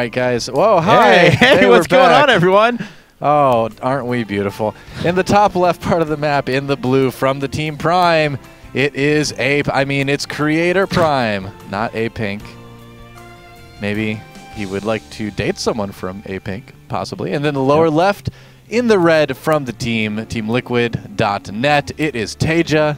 right, guys. Whoa, hi. Hey, what's going on, everyone? Oh, aren't we beautiful? In the top left part of the map, in the blue, from the Team Prime, it is it's Creator.Prime, not A-Pink. Maybe he would like to date someone from A-Pink, possibly. And then the lower left, in the red, from the team Liquid.net, it is TaeJa.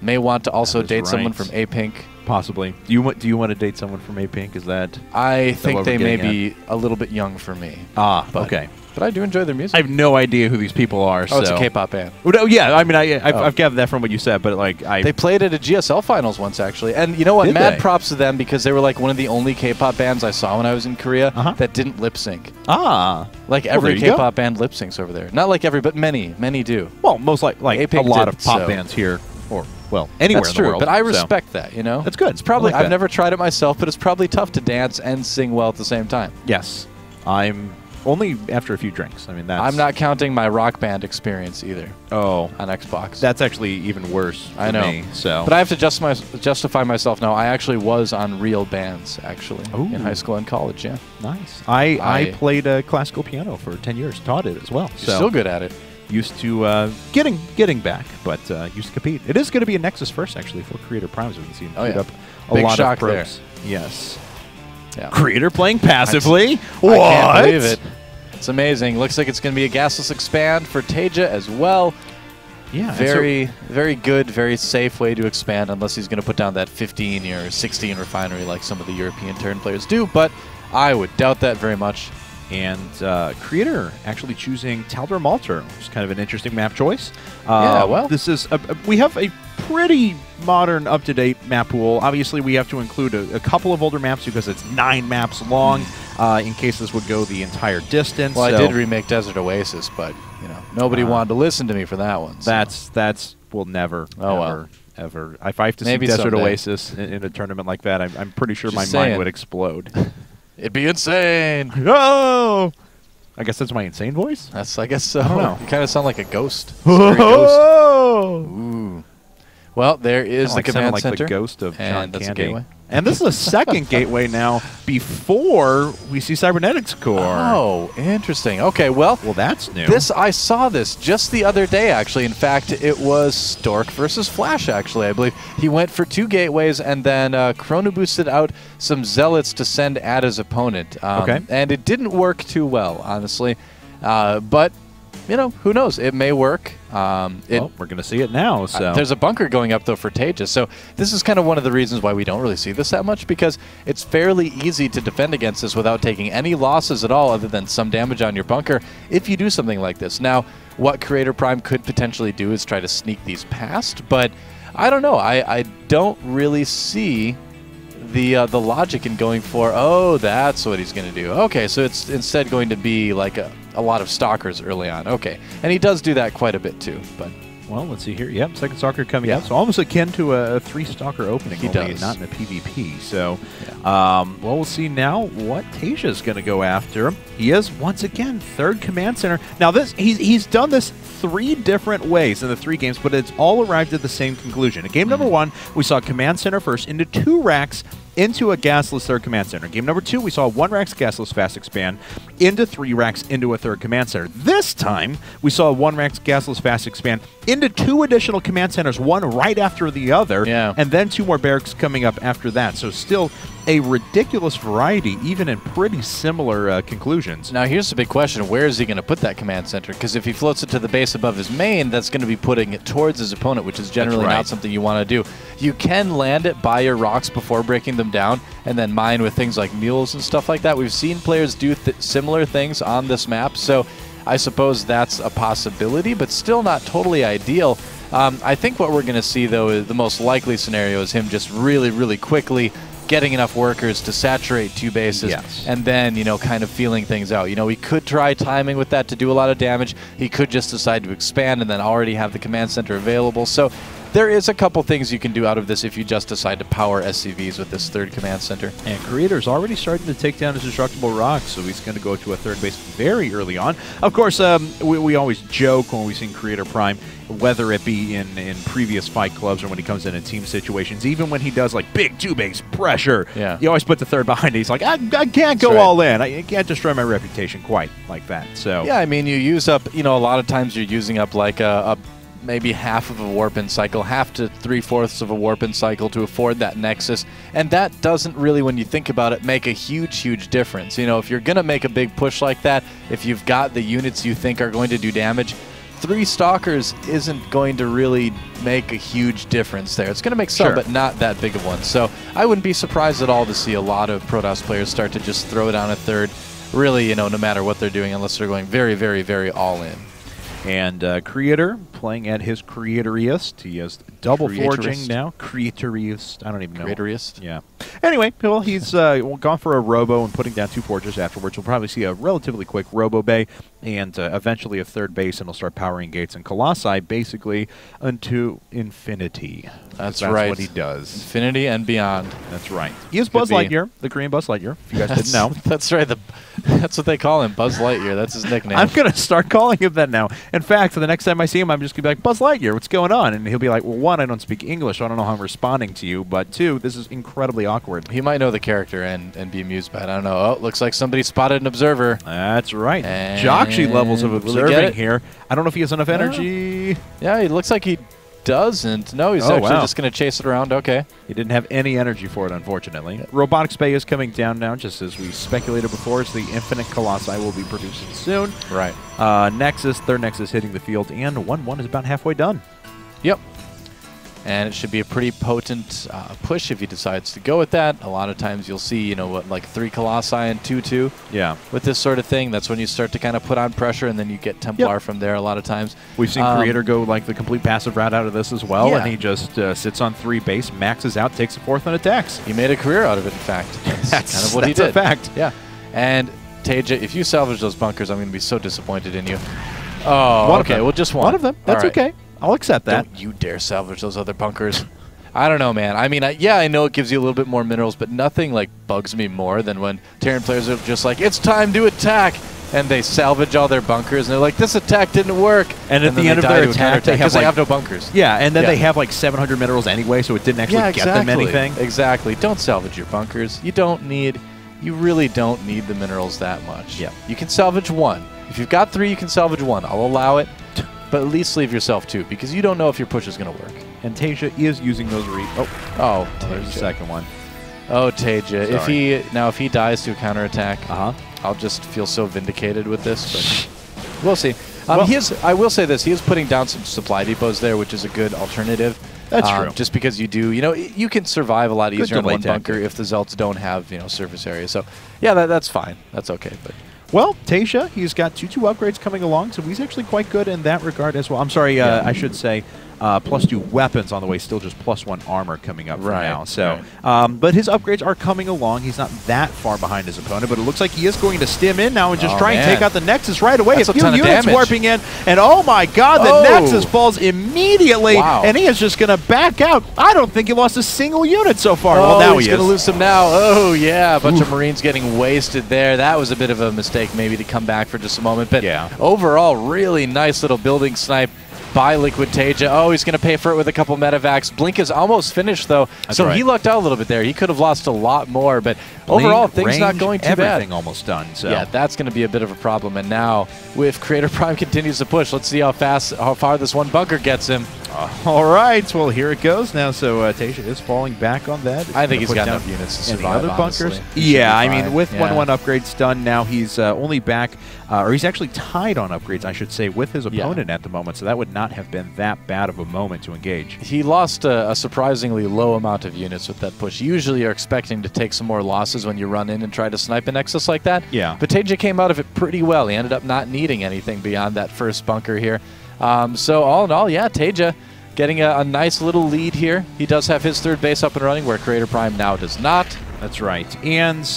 May want to also date someone from A-Pink. Possibly. Do you want to date someone from A-Pink? Is that? I think they may be a little bit young for me. Okay. But I do enjoy their music. I have no idea who these people are. Oh, it's a K-pop band. Oh, yeah, I mean, I've gathered that from what you said, but like they played at a GSL finals once, actually. And you know what? Mad props to them because they were like one of the only K-pop bands I saw when I was in Korea that didn't lip sync. Like every K-pop band lip syncs over there. Not like every, but many do. Well, most like a lot of pop bands here, or well, anywhere in the world. But I respect that, you know? That's good. It's probably I've never tried it myself, but it's probably tough to dance and sing well at the same time. Yes. I'm only after a few drinks. I mean, that's... I'm not counting my Rock Band experience either. Oh. On Xbox. That's actually even worse for me, so... But I have to justify myself now. I actually was on real bands, actually, in high school and college, yeah. Nice. I played classical piano for 10 years, taught it as well. You're still good at it. Used to getting back, but used to compete. It is going to be a Nexus first, actually, for Creator.Prime. So we can see up a Big lot shock of pros. there. Yes. Yeah. Creator playing passively. What? I can't believe it. It's amazing. Looks like it's going to be a gasless expand for TaeJa as well. Yeah. Very good, very safe way to expand, unless he's going to put down that 15 or 16 refinery like some of the European turn players do. But I would doubt that very much. And Creator actually choosing Tal'Darim Altar, which is kind of an interesting map choice. Yeah, well, this is we have a pretty modern, up-to-date map pool. Obviously, we have to include a couple of older maps because it's 9 maps long. In case this would go the entire distance. Well, I did remake Desert Oasis, but you know nobody wanted to listen to me for that one. So. That's will never. Ever. If I have to see Desert Oasis in a tournament like that, I'm pretty sure my mind would explode. It'd be insane. Oh! I guess that's my insane voice? I guess so. I don't know. You kind of sound like a ghost. Oh! Ooh. Well, there is the command center. Like the ghost of John that's Candy. A gateway. And this is a second gateway now before we see Cybernetics Core. Oh, interesting. Okay, well, that's new. I saw this just the other day, actually. In fact, it was Stork versus Flash, actually, I believe. He went for 2 gateways and then Chrono boosted out some Zealots to send at his opponent. And it didn't work too well, honestly. But, you know, who knows? It may work. Well, we're going to see it now. So there's a bunker going up, though, for TaeJa. So this is kind of one of the reasons why we don't really see this that much, because it's fairly easy to defend against this without taking any losses at all other than some damage on your bunker if you do something like this. Now, what Creator.Prime could potentially do is try to sneak these past, but I don't know. I don't really see the logic in going for, oh, that's what he's going to do. Okay, so it's instead going to be like a lot of stalkers early on. Okay, and he does do that quite a bit too. But well, let's see here. Yep, second stalker coming up. So almost akin to a 3 stalker opening. He does. Not in a PvP. So, well, we'll see now what TaeJa is going to go after. He is once again 3rd command center. Now he's done this 3 different ways in the 3 games, but it's all arrived at the same conclusion. In game number 1, we saw command center first into 2 racks into a gasless 3rd command center. Game number 2, we saw 1 rack's gasless fast expand into 3 racks into a 3rd command center. This time, we saw 1 rack's gasless fast expand into 2 additional command centers, one right after the other, and then 2 more barracks coming up after that. So still a ridiculous variety, even in pretty similar conclusions. Now, here's the big question. Where is he going to put that command center? Because if he floats it to the base above his main, that's going to be putting it towards his opponent, which is generally not something you want to do. You can land it by your rocks before breaking them down and then mine with things like mules and stuff like that. We've seen players do similar things on this map, so I suppose that's a possibility, but still not totally ideal. I think what we're going to see, though, is the most likely scenario is him just really, really quickly getting enough workers to saturate 2 bases and then, you know, kind of feeling things out. You know, he could try timing with that to do a lot of damage. He could just decide to expand and then already have the command center available. So there is a couple things you can do out of this if you just decide to power SCVs with this third command center. And Creator's already starting to take down his destructible rocks, so he's going to go to a third base very early on. Of course, we always joke when we've seen Creator.Prime, whether it be in previous fight clubs or when he comes in team situations, even when he does like big two-base pressure, he always put the third behind it. He's like, I can't go all in. I can't destroy my reputation quite like that. So yeah, I mean, you use up, a lot of times you're using up like a maybe half of a warp-in cycle, half to 3/4 of a warp-in cycle to afford that Nexus, and that doesn't really, when you think about it, make a huge difference. If you're going to make a big push like that, if you've got the units you think are going to do damage, 3 Stalkers isn't going to really make a huge difference there. It's going to make some, but not that big of one. So I wouldn't be surprised at all to see a lot of Protoss players start to just throw down a third, really, no matter what they're doing, unless they're going very all in. And Creator playing at his creatoriest. He has double forging now. Creatoriest. I don't even know. Creatoriest? Yeah. Anyway, well, he's gone for a robo and putting down 2 forges afterwards. We'll probably see a relatively quick robo bay and eventually a third base, and he'll start powering gates and Colossi basically unto infinity. That's right. That's what he does. Infinity and beyond. That's right. He is Buzz Lightyear, the Korean Buzz Lightyear, if you guys didn't know. That's right. That's what they call him, Buzz Lightyear. That's his nickname. I'm going to start calling him that now. In fact, the next time I see him, I'm just going to be like, Buzz Lightyear, what's going on? And he'll be like, well, 1, I don't speak English, so I don't know how I'm responding to you, but 2, this is incredibly awkward. He might know the character and be amused by it. I don't know. Oh, looks like somebody spotted an observer. That's right. Jakshi levels of observing here. I don't know if he has enough energy. Yeah, it looks like he doesn't. No, he's actually just going to chase it around. Okay. He didn't have any energy for it, unfortunately. Robotics Bay is coming down now, just as we speculated before, as the Infinite Colossi will be producing soon. Right. Nexus, third Nexus hitting the field, and 1-1 is about halfway done. Yep. And it should be a pretty potent push if he decides to go with that. A lot of times you'll see, like 3 Colossi and 2/2. Yeah. With this sort of thing, that's when you start to kind of put on pressure, and then you get Templar from there a lot of times. We've seen Creator go like the complete passive route out of this as well, and he just sits on 3 base, maxes out, takes a 4th, and attacks. He made a career out of it, in fact. That's kind of what he did. That's a fact. Yeah. And TaeJa, if you salvage those bunkers, I'm going to be so disappointed in you. Oh, okay. Well, just one. One of them. That's okay. I'll accept that. Don't you dare salvage those other bunkers. I don't know, man. I mean, yeah, I know it gives you a little bit more minerals, but nothing like bugs me more than when Terran players are just like, it's time to attack, and they salvage all their bunkers, and they're like, this attack didn't work. And at the end of their attack, they have no bunkers. Yeah, and then they have like 700 minerals anyway, so it didn't actually get them anything. Exactly. Don't salvage your bunkers. You really don't need the minerals that much. Yeah. You can salvage 1. If you've got 3, you can salvage 1. I'll allow it. But at least leave yourself 2, because you don't know if your push is going to work. And TaeJa is using those there's the second one. Oh, TaeJa. If he dies to a counterattack, I'll just feel so vindicated with this. But we'll see. I will say this: he is putting down some supply depots there, which is a good alternative. That's true. Just because you can survive a lot easier in one bunker if the Zelts don't have surface area. So yeah, that's fine. That's okay. But. Well, TaeJa, he's got 2/2 upgrades coming along, so he's actually quite good in that regard as well. I'm sorry, I should say +2 weapons on the way, still just +1 armor coming up for now. So, but his upgrades are coming along. He's not that far behind his opponent, but it looks like he is going to stim in now and just try and take out the Nexus right away. That's a few units warping in, and oh my god, the Nexus falls immediately, and he is just going to back out. I don't think he lost a single unit so far. Well, now he's going to lose some now. Oh, yeah, a bunch of Marines getting wasted there. That was a bit of a mistake maybe to come back for just a moment, but overall, really nice little building snipe by Liquid TaeJa. Oh, he's going to pay for it with a couple medevacs. Blink is almost finished, though, so he lucked out a little bit there. He could have lost a lot more, but overall, things not going too bad. Everything almost done. So yeah, that's going to be a bit of a problem. And now, if Creator.Prime continues to push, let's see how far this one bunker gets him. All right, well, here it goes now. So TaeJa is falling back on that. I think he's got enough units to survive, other bunkers. Yeah, I mean, with 1/1 upgrades done, now he's only back, or he's actually tied on upgrades, I should say, with his opponent at the moment. So that would not have been that bad of a moment to engage. He lost a surprisingly low amount of units with that push. Usually you're expecting to take some more losses when you run in and try to snipe a Nexus like that. Yeah. But TaeJa came out of it pretty well. He ended up not needing anything beyond that first bunker here. So all in all, yeah, TaeJa getting a nice little lead here. He does have his third base up and running, where Creator.Prime now does not. That's right. And,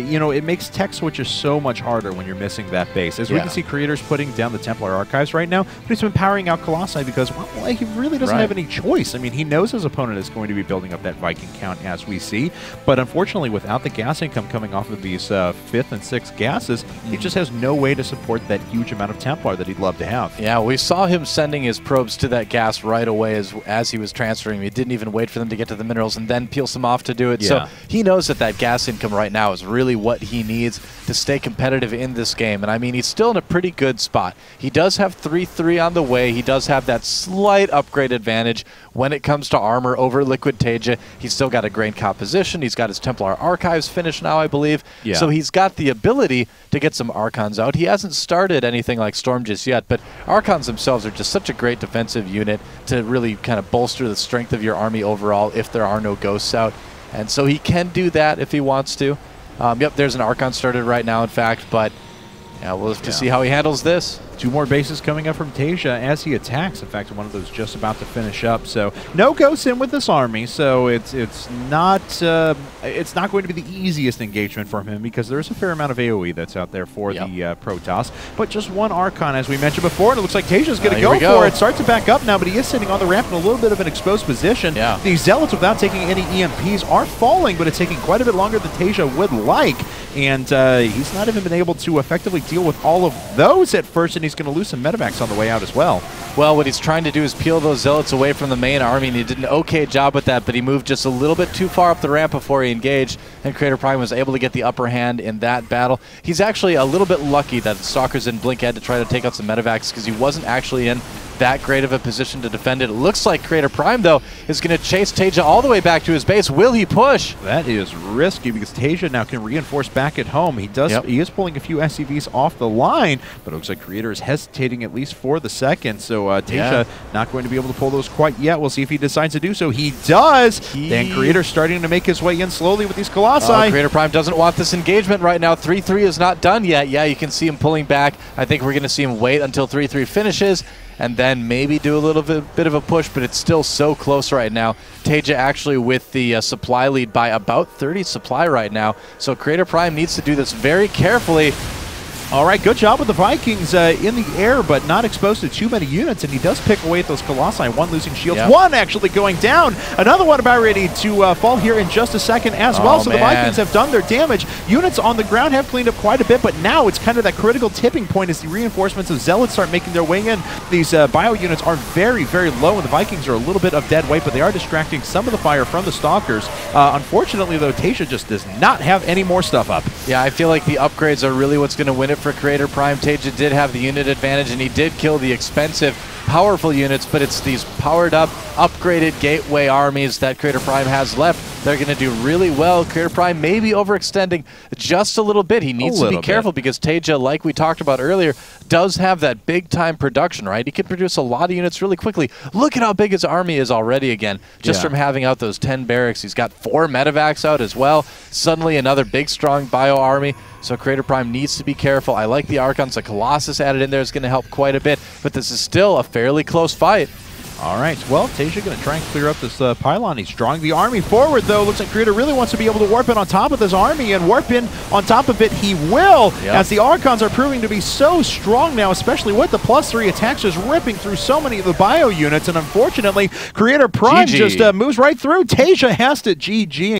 you know, it makes tech switches so much harder when you're missing that base. As we can see, Creator's putting down the Templar Archives right now, but he's been powering out Colossi because, well, he really doesn't have any choice. I mean, he knows his opponent is going to be building up that Viking count, as we see. But unfortunately, without the gas income coming off of these 5th and 6th gases, he just has no way to support that huge amount of Templar that he'd love to have. Yeah, we saw him sending his probes to that gas right away as he was transferring. He didn't even wait for them to get to the minerals and then peel some off to do it. So he knows that gas income right now is really what he needs to stay competitive in this game. And I mean, he's still in a pretty good spot. He does have 3-3 on the way. He does have that slight upgrade advantage when it comes to armor over Liquid TaeJa. He's still got a grain composition. He's got his Templar Archives finished now, I believe. So he's got the ability to get some Archons out. He hasn't started anything like Storm just yet, but Archons themselves are just such a great defensive unit to really kind of bolster the strength of your army overall if there are no ghosts out. And so he can do that if he wants to. Yep, there's an Archon started right now, in fact, but yeah, we'll have to see how he handles this. 2 more bases coming up from TaeJa as he attacks. In fact, one of those just about to finish up. So no ghosts in with this army. So it's not going to be the easiest engagement for him because there's a fair amount of AoE that's out there for the Protoss. But just 1 Archon, as we mentioned before, and it looks like TaeJa's going to go for it. Starts to back up now, but he is sitting on the ramp in a little bit of an exposed position. The Zealots, without taking any EMPs, are falling, but it's taking quite a bit longer than TaeJa would like. And he's not even been able to effectively deal with all of those at first, and he's going to lose some medevacs on the way out as well. Well, what he's trying to do is peel those Zealots away from the main army, and he did an okay job with that, but he moved just a little bit too far up the ramp before he engaged, and Creator.Prime was able to get the upper hand in that battle. He's actually a little bit lucky that the Stalkers didn't blink ahead to try to take out some medevacs because he wasn't actually in that great of a position to defend it. It looks like Creator.Prime, though, is going to chase TaeJa all the way back to his base. Will he push? That is risky because TaeJa now can reinforce back at home. He does. He is pulling a few SCVs off the line, but it looks like Creator is hesitating at least for the second. So TaeJa not going to be able to pull those quite yet. We'll see if he decides to do so. He does. Then Creator starting to make his way in slowly with these Colossi. Creator.Prime doesn't want this engagement right now. 3-3 is not done yet. Yeah, you can see him pulling back. I think we're going to see him wait until 3-3 finishes and then maybe do a little bit of a push, but it's still so close right now. TaeJa actually with the supply lead by about 30 supply right now, so Creator.Prime needs to do this very carefully. All right, good job with the Vikings in the air, but not exposed to too many units, and he does pick away at those Colossi. 1 losing shields, 1 actually going down. Another one about ready to fall here in just a second as well. So the Vikings have done their damage. Units on the ground have cleaned up quite a bit, but now it's kind of that critical tipping point as the reinforcements of Zealots start making their way in. These bio units are very, very low, and the Vikings are a little bit of dead weight, but they are distracting some of the fire from the Stalkers. Unfortunately, though, TaeJa just does not have any more stuff up. Yeah, I feel like the upgrades are really what's going to win it for Creator.Prime. TaeJa did have the unit advantage, and he did kill the expensive, powerful units, but it's these powered up, upgraded gateway armies that Creator.Prime has left. They're going to do really well. Creator.Prime may be overextending just a little bit. He needs to be careful because TaeJa, like we talked about earlier, does have that big-time production, right? He can produce a lot of units really quickly. Look at how big his army is already again, just from having out those 10 barracks. He's got 4 medevacs out as well. Suddenly another big, strong bio army. So Creator.Prime needs to be careful. I like the Archons. The Colossus added in there is going to help quite a bit, but this is still a fairly close fight. All right, well, TaeJa going to try and clear up this pylon. He's drawing the army forward, though. Looks like Creator really wants to be able to warp in on top of this army, and warp in on top of it he will, as the Archons are proving to be so strong now, especially with the +3 attacks just ripping through so many of the bio units, and unfortunately, Creator.Prime just moves right through. TaeJa has to GG.